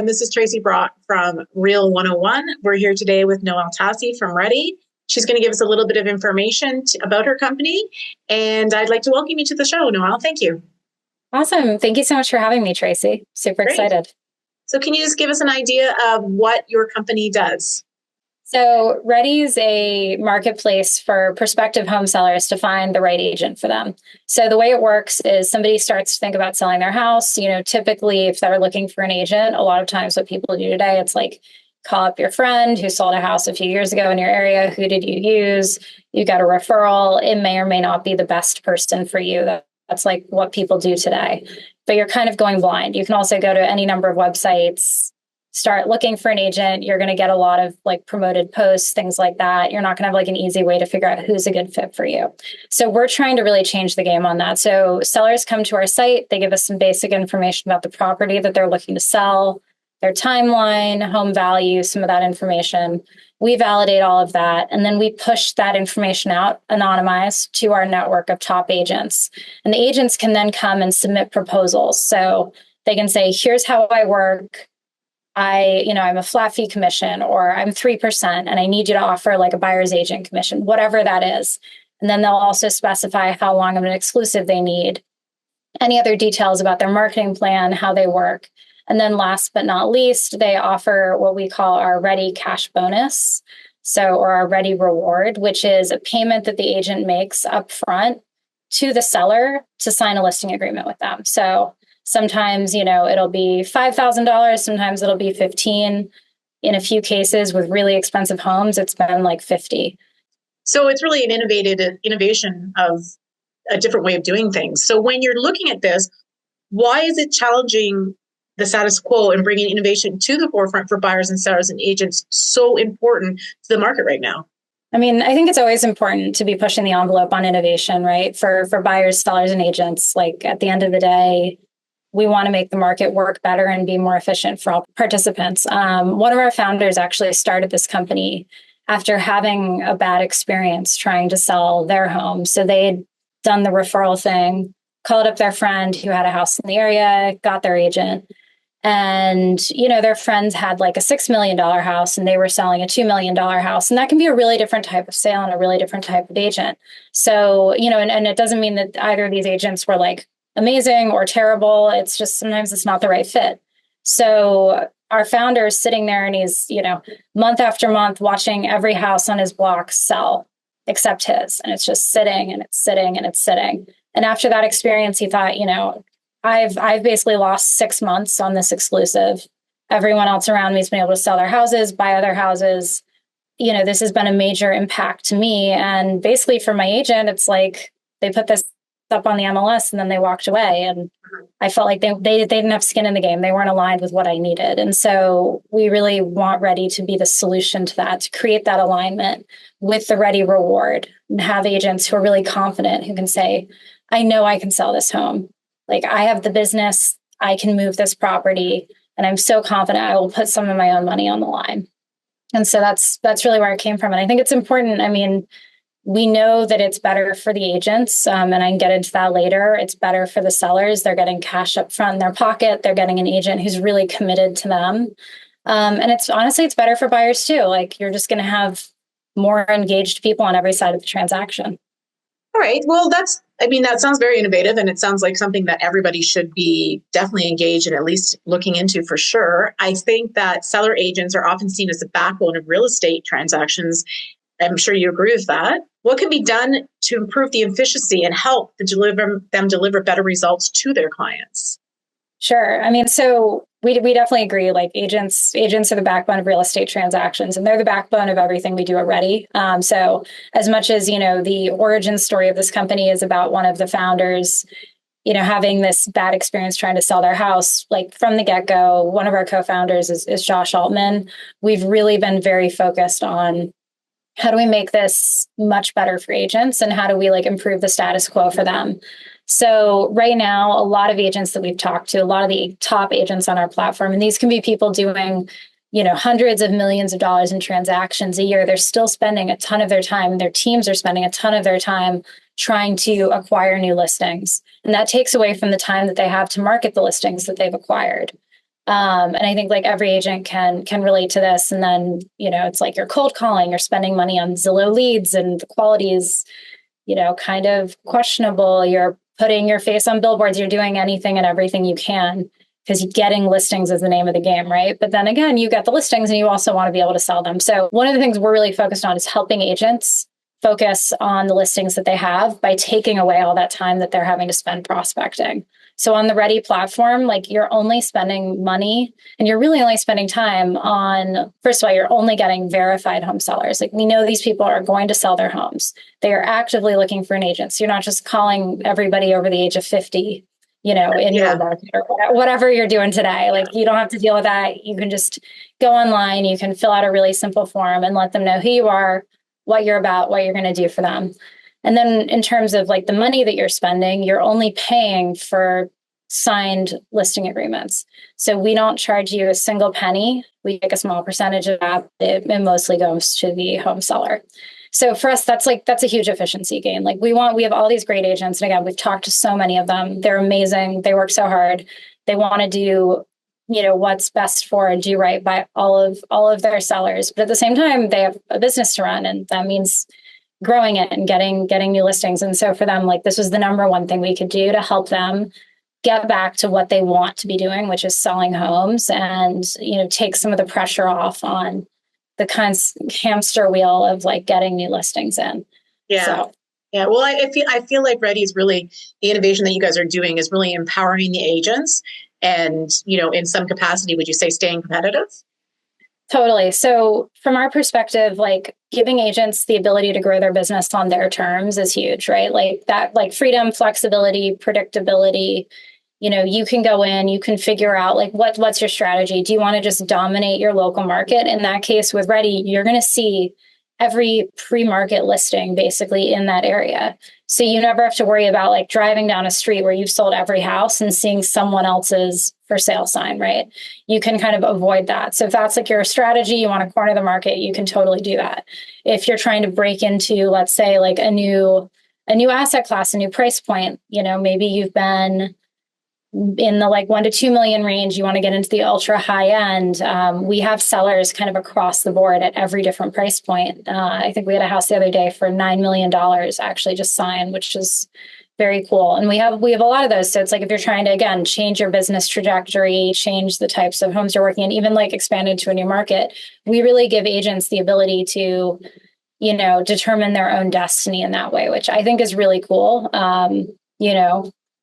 everyone. This is Tracey Brock from Real 101. We're here today with Noelle Tassey from REDY. She's going to give us a little bit of information about her company, and I'd like to welcome you to the show, Noelle. Thank you. Awesome. Thank you so much for having me, Tracey. Super Great. excited. So can you just give us an idea of what your company does? So REDY is a marketplace for prospective home sellers to find the right agent for them. So the way it works is somebody starts to think about selling their house. Typically if they're looking for an agent, a lot of times what people do today, it's like call up your friend who sold a house a few years ago in your area. Who did you use? You got a referral. It may or may not be the best person for you. That's like what people do today. But you're kind of going blind. You can also go to any number of websites, start looking for an agent. You're going to get a lot of like promoted posts, things like that. You're not going to have like an easy way to figure out who's a good fit for you. So we're trying to really change the game on that. So sellers come to our site, they give us some basic information about the property that they're looking to sell, their timeline, home value, some of that information. We validate all of that. And then we push that information out, anonymized, to our network of top agents. And the agents can then come and submit proposals. So they can say, here's how I work. I'm a flat fee commission, or I'm 3%, and I need you to offer like a buyer's agent commission, whatever that is. And then they'll also specify how long of an exclusive they need, any other details about their marketing plan, how they work. And then last but not least, they offer what we call our REDY cash bonus. Or our REDY reward, which is a payment that the agent makes up front to the seller to sign a listing agreement with them. So sometimes, it'll be $5,000. Sometimes it'll be $15,000. In a few cases with really expensive homes, it's been like $50,000. So it's really an innovation of a different way of doing things. So when you're looking at this, why is it challenging the status quo and bringing innovation to the forefront for buyers and sellers and agents so important to the market right now? I mean, I think it's always important to be pushing the envelope on innovation, right? For buyers, sellers, and agents. Like at the end of the day, we want to make the market work better and be more efficient for all participants. One of our founders actually started this company after having a bad experience trying to sell their home. So they had done the referral thing, called up their friend who had a house in the area, got their agent. And, their friends had like a $6 million house and they were selling a $2 million house. And that can be a really different type of sale and a really different type of agent. So, and it doesn't mean that either of these agents were like amazing or terrible. It's just sometimes it's not the right fit. So our founder is sitting there and he's, month after month watching every house on his block sell except his. And it's just sitting and it's sitting and it's sitting. And after that experience, he thought, I've basically lost 6 months on this exclusive. Everyone else around me has been able to sell their houses, buy other houses. This has been a major impact to me. And basically for my agent, it's like they put this up on the MLS and then they walked away. And I felt like they didn't have skin in the game. They weren't aligned with what I needed. And so we really want REDY to be the solution to that, to create that alignment with the REDY reward and have agents who are really confident, who can say, I know I can sell this home. Like I have the business, I can move this property, and I'm so confident I will put some of my own money on the line. And so that's really where it came from. And I think it's important. I mean, we know that it's better for the agents, and I can get into that later. It's better for the sellers. They're getting cash up front in their pocket. They're getting an agent who's really committed to them. And it's better for buyers too. Like you're just going to have more engaged people on every side of the transaction. All right. Well, that sounds very innovative, and it sounds like something that everybody should be definitely engaged in, at least looking into for sure. I think that seller agents are often seen as the backbone of real estate transactions. I'm sure you agree with that. What can be done to improve the efficiency and help to deliver better results to their clients? Sure. I mean, so we definitely agree. Like agents are the backbone of real estate transactions, and they're the backbone of everything we do at REDY. So as much as, the origin story of this company is about one of the founders, having this bad experience trying to sell their house, like from the get-go, one of our co-founders is Josh Altman. We've really been very focused on how do we make this much better for agents and how do we improve the status quo for them? So right now, a lot of agents that we've talked to, a lot of the top agents on our platform, and these can be people doing, hundreds of millions of dollars in transactions a year. They're still spending a ton of their time. Their teams are spending a ton of their time trying to acquire new listings. And that takes away from the time that they have to market the listings that they've acquired. And I think like every agent can relate to this. And then, it's like you're cold calling, you're spending money on Zillow leads, and the quality is, kind of questionable. You're putting your face on billboards, you're doing anything and everything you can because getting listings is the name of the game, right? But then again, you get the listings and you also want to be able to sell them. So one of the things we're really focused on is helping agents focus on the listings that they have by taking away all that time that they're having to spend prospecting. So on the REDY platform, like you're only spending money and you're really only spending time on, first of all, you're only getting verified home sellers. Like we know these people are going to sell their homes. They are actively looking for an agent. So you're not just calling everybody over the age of 50, in your market or whatever you're doing today. Like you don't have to deal with that. You can just go online, you can fill out a really simple form and let them know who you are, what you're about, what you're going to do for them. And then in terms of like the money that you're spending, you're only paying for signed listing agreements. So we don't charge you a single penny. We take a small percentage of that. It mostly goes to the home seller. So for us, that's a huge efficiency gain. Like we have all these great agents. And again, we've talked to so many of them. They're amazing. They work so hard. They want to do, what's best for and do right by all of their sellers. But at the same time, they have a business to run. And that means growing it and getting new listings. And so for them, like this was the number one thing we could do to help them get back to what they want to be doing, which is selling homes, and take some of the pressure off on the kind of hamster wheel of like getting new listings in. Yeah. So. Yeah. Well, I feel like REDY is really, the innovation that you guys are doing is really empowering the agents and, in some capacity, would you say staying competitive? Totally. So from our perspective, like giving agents the ability to grow their business on their terms is huge, right? Like that, like freedom, flexibility, predictability. You can go in, you can figure out like what's your strategy. Do you want to just dominate your local market? In that case with REDY, you're going to see every pre-market listing basically in that area. So you never have to worry about like driving down a street where you've sold every house and seeing someone else's for sale sign, right? You can kind of avoid that. So if that's like your strategy, you want to corner the market, you can totally do that. If you're trying to break into, let's say, like a new asset class, a new price point, maybe you've been in the like 1 to 2 million range, you want to get into the ultra high end. We have sellers kind of across the board at every different price point. I think we had a house the other day for $9 million actually just signed, which is very cool. And we have a lot of those. So it's like if you're trying to, again, change your business trajectory, change the types of homes you're working in, even like expand into a new market, we really give agents the ability to, determine their own destiny in that way, which I think is really cool.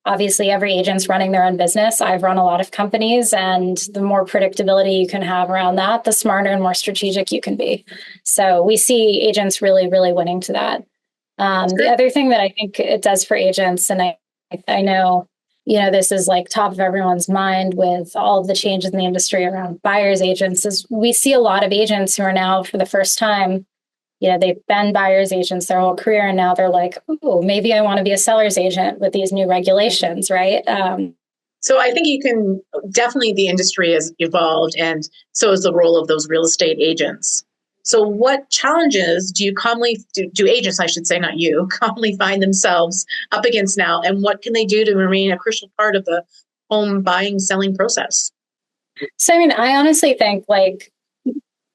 Obviously, every agent's running their own business. I've run a lot of companies, and the more predictability you can have around that, the smarter and more strategic you can be. So we see agents really, really winning to that. The other thing that I think it does for agents, and I know, this is like top of everyone's mind with all of the changes in the industry around buyers agents, is we see a lot of agents who are now for the first time, they've been buyer's agents their whole career. And now they're like, oh, maybe I want to be a seller's agent with these new regulations, right? So I think definitely the industry has evolved, and so is the role of those real estate agents. So what challenges do agents, I should say, not you, commonly find themselves up against now? And what can they do to remain a crucial part of the home buying, selling process? So, I honestly think like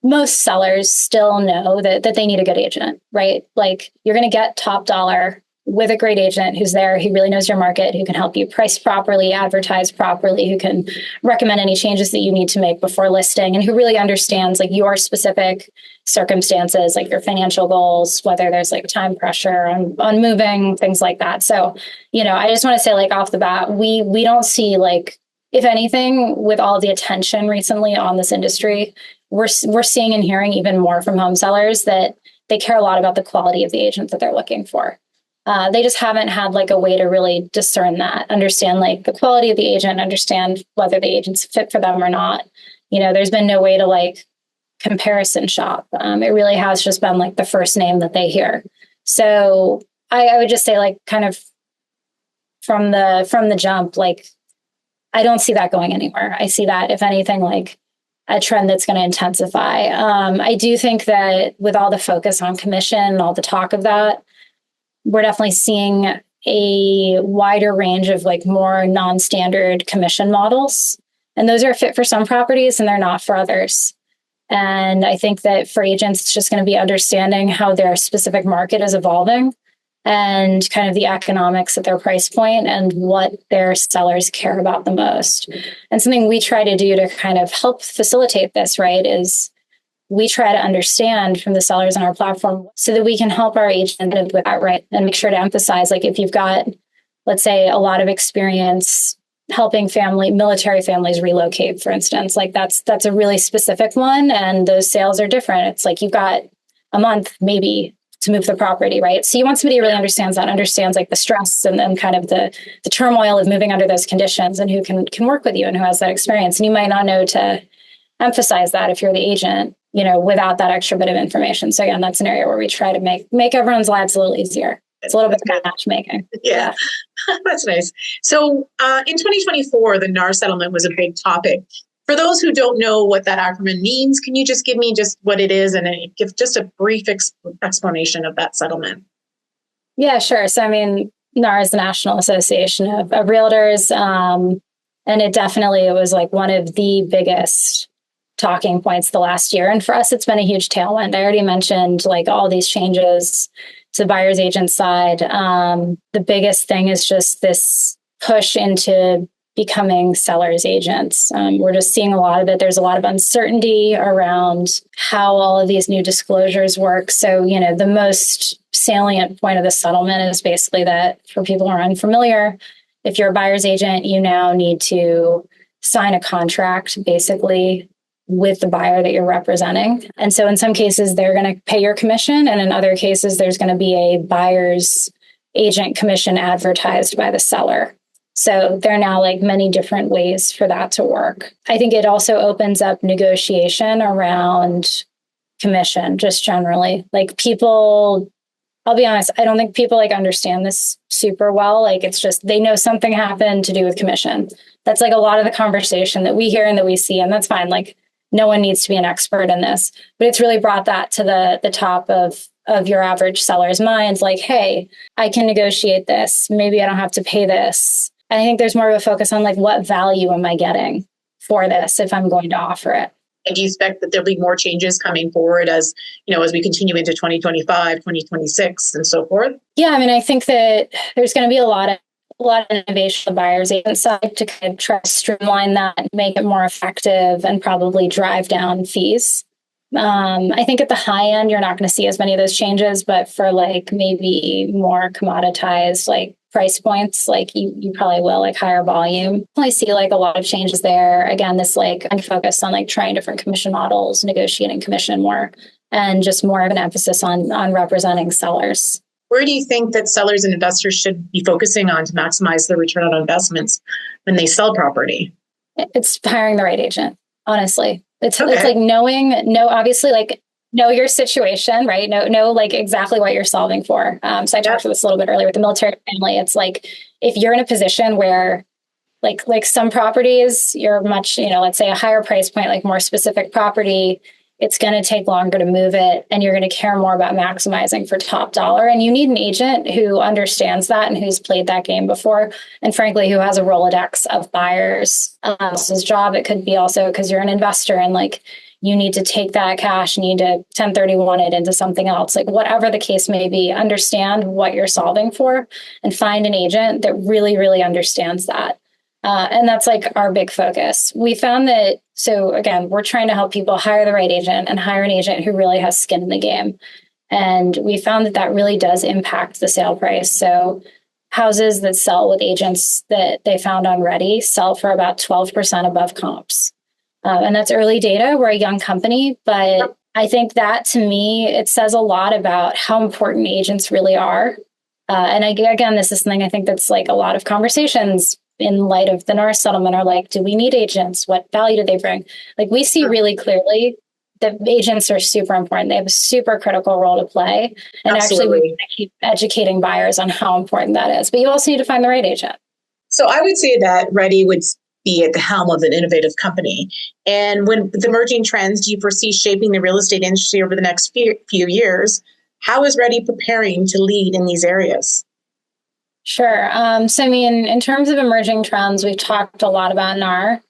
most sellers still know that they need a good agent, right? Like you're going to get top dollar with a great agent who's there, who really knows your market, who can help you price properly, advertise properly, who can recommend any changes that you need to make before listing, and who really understands like your specific circumstances, like your financial goals, whether there's like time pressure on moving, things like that. So, I just want to say like off the bat, we don't see like, if anything, with all the attention recently on this industry, we're seeing and hearing even more from home sellers that they care a lot about the quality of the agent that they're looking for. They just haven't had like a way to really discern that, understand like the quality of the agent, understand whether the agent's fit for them or not. There's been no way to like comparison shop. It really has just been like the first name that they hear. So I would just say like kind of from the jump, like I don't see that going anywhere. I see that, if anything, like a trend that's going to intensify. I do think that with all the focus on commission, all the talk of that, we're definitely seeing a wider range of like more non-standard commission models. And those are fit for some properties and they're not for others. And I think that for agents, it's just going to be understanding how their specific market is evolving and kind of the economics at their price point and what their sellers care about the most. And something we try to do to kind of help facilitate this, right, is we try to understand from the sellers on our platform so that we can help our agent with that, right, and make sure to emphasize, like, if you've got, let's say, a lot of experience helping military families relocate, for instance, like that's a really specific one. And those sales are different. It's like you've got a month maybe to move the property, right? So you want somebody who really understands like the stress and then kind of the turmoil of moving under those conditions and who can work with you and who has that experience. And you might not know to emphasize that if you're the agent, without that extra bit of information. So again, that's an area where we try to make everyone's lives a little easier. It's a little bit of matchmaking. Yeah, that's nice. So in 2024, the NAR settlement was a big topic. For those who don't know what that acronym means, can you just give me just what it is and give just a brief explanation of that settlement? Yeah, sure. So, NAR is the National Association of Realtors. And it was like one of the biggest talking points the last year. And for us, it's been a huge tailwind. I already mentioned like all these changes to the buyer's agent side. The biggest thing is just this push into becoming sellers agents. We're just seeing a lot of it. There's a lot of uncertainty around how all of these new disclosures work. So, the most salient point of the settlement is basically that for people who are unfamiliar, if you're a buyer's agent, you now need to sign a contract basically with the buyer that you're representing. And so in some cases, they're going to pay your commission. And in other cases, there's going to be a buyer's agent commission advertised by the seller. So there are now like many different ways for that to work. I think it also opens up negotiation around commission, just generally. Like people, I'll be honest, I don't think people like understand this super well. Like it's just, they know something happened to do with commission. That's like a lot of the conversation that we hear and that we see, and that's fine. Like no one needs to be an expert in this, but it's really brought that to the top of your average seller's minds. Like, hey, I can negotiate this. Maybe I don't have to pay this. And I think there's more of a focus on like, what value am I getting for this if I'm going to offer it? And do you expect that there'll be more changes coming forward as we continue into 2025, 2026 and so forth? Yeah, I think that there's going to be a lot of innovation on the buyer's agent side to kind of try to streamline that, make it more effective and probably drive down fees. I think at the high end, you're not going to see as many of those changes, but for like maybe more commoditized like price points, like you probably will, like higher volume. I see like a lot of changes there. Again, this like I'm focused on like trying different commission models, negotiating commission more, and just more of an emphasis on representing sellers. Where do you think that sellers and investors should be focusing on to maximize their return on investments when they sell property? It's hiring the right agent, honestly. It's like obviously like know your situation, right? Know like exactly what you're solving for. So I talked about this a little bit earlier with the military family. It's like, if you're in a position where like some properties, you're much, let's say a higher price point, like more specific property, it's going to take longer to move it. And you're going to care more about maximizing for top dollar. And you need an agent who understands that and who's played that game before. And frankly, who has a Rolodex of buyers. His job, it could be also because you're an investor and like, you need to take that cash, you need to 1031 it into something else. Like whatever the case may be, understand what you're solving for and find an agent that really, really understands that. And that's like our big focus. We found that, so again, we're trying to help people hire the right agent and hire an agent who really has skin in the game. And we found that really does impact the sale price. So houses that sell with agents that they found on REDY sell for about 12% above comps. And that's early data. We're a young company, but I think that to me, it says a lot about how important agents really are. And again, this is something I think that's like a lot of conversations in light of the NAR settlement are like, do we need agents? What value do they bring? Like we see really clearly that agents are super important. They have a super critical role to play. And actually we need to keep educating buyers on how important that is. But you also need to find the right agent. So I would say that REDY would be at the helm of an innovative company. And when the emerging trends do you foresee shaping the real estate industry over the next few years, how is REDY preparing to lead in these areas? Sure. So, I mean, in terms of emerging trends, we've talked a lot about NAR.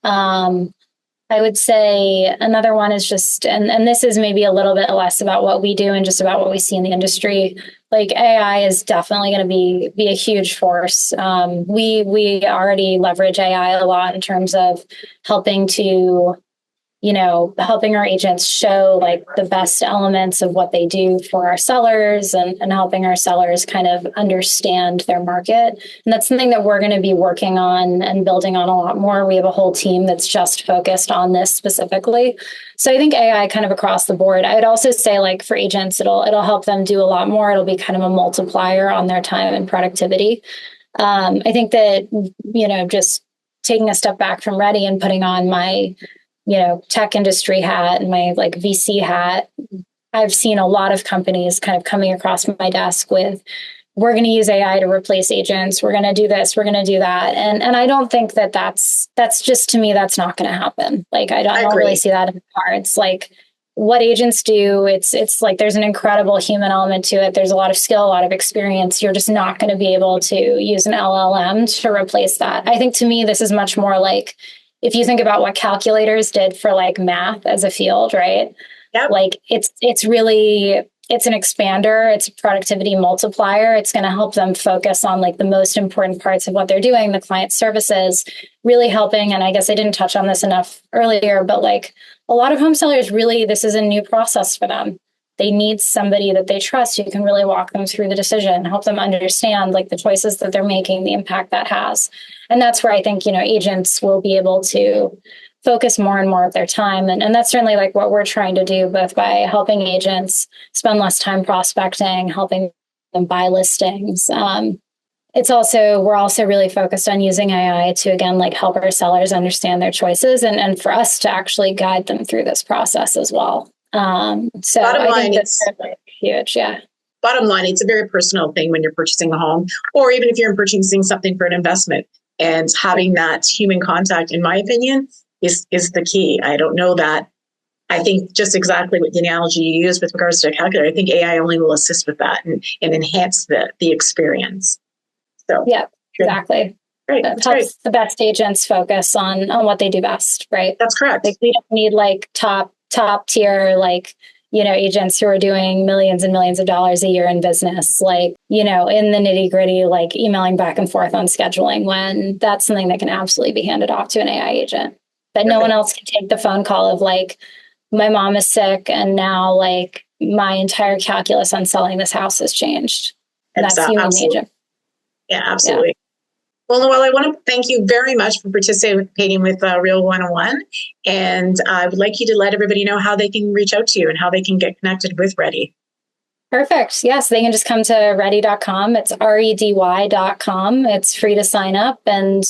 I would say another one is just, and this is maybe a little bit less about what we do and just about what we see in the industry. Like AI is definitely going to be a huge force. We already leverage AI a lot in terms of helping to helping our agents show like the best elements of what they do for our sellers and helping our sellers kind of understand their market. And that's something that we're going to be working on and building on a lot more. We have a whole team that's just focused on this specifically. So I think AI kind of across the board. I'd also say like for agents, it'll help them do a lot more. It'll be kind of a multiplier on their time and productivity. I think that, just taking a step back from Ready and putting on my tech industry hat and my like VC hat, I've seen a lot of companies kind of coming across my desk with, we're going to use AI to replace agents. We're going to do this. We're going to do that. And I don't think that that's just, to me, that's not going to happen. Like, I don't really see that in the cards. Like what agents do, it's like, there's an incredible human element to it. There's a lot of skill, a lot of experience. You're just not going to be able to use an LLM to replace that. I think to me, this is much more like, if you think about what calculators did for like math as a field, right? Yep. Like it's an expander, it's a productivity multiplier. It's going to help them focus on like the most important parts of what they're doing, the client services, really helping. And I guess I didn't touch on this enough earlier, but like a lot of home sellers really, this is a new process for them. They need somebody that they trust who can really walk them through the decision, help them understand like the choices that they're making, the impact that has. And that's where I think, agents will be able to focus more and more of their time. And that's certainly like what we're trying to do, both by helping agents spend less time prospecting, helping them buy listings. We're also really focused on using AI to, again, like help our sellers understand their choices and for us to actually guide them through this process as well. So bottom line, I think that's huge. Yeah. Bottom line, it's a very personal thing when you're purchasing a home, or even if you're purchasing something for an investment, and having that human contact, in my opinion, is the key. I don't know that. I think just exactly what the analogy you used with regards to a calculator, I think AI only will assist with that and enhance the experience. So yeah, exactly. Great. That helps the best agents focus on what they do best, right? That's correct. Like we don't need like top tier, like, agents who are doing millions and millions of dollars a year in business, like, in the nitty gritty, like emailing back and forth on scheduling, when that's something that can absolutely be handed off to an AI agent. But no one else can take the phone call of like, my mom is sick and now like my entire calculus on selling this house has changed. And that's human agent. Yeah, absolutely. Yeah. Well, Noelle, I want to thank you very much for participating with Real 101. And I would like you to let everybody know how they can reach out to you and how they can get connected with Ready. Perfect. Yes, they can just come to ready.com. It's REDY.com. It's free to sign up. And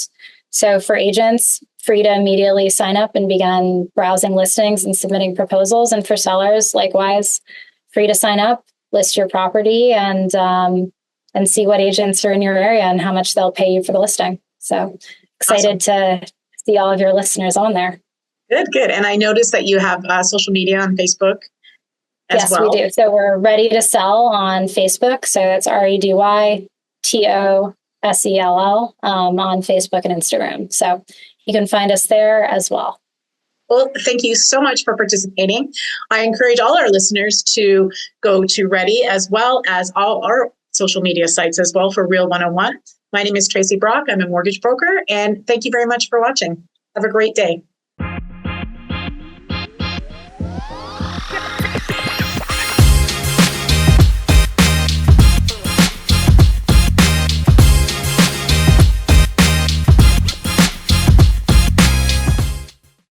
so for agents, free to immediately sign up and begin browsing listings and submitting proposals. And for sellers, likewise, free to sign up, list your property, and see what agents are in your area and how much they'll pay you for the listing. So excited to see all of your listeners on there. Good. And I noticed that you have social media on Facebook as well. Yes, we do. So we're Ready to Sell on Facebook. So it's REDYTOSELL on Facebook and Instagram. So you can find us there as well. Well, thank you so much for participating. I encourage all our listeners to go to Ready as well as all our social media sites as well for Real 101. My name is Tracey Brock. I'm a mortgage broker, and thank you very much for watching. Have a great day.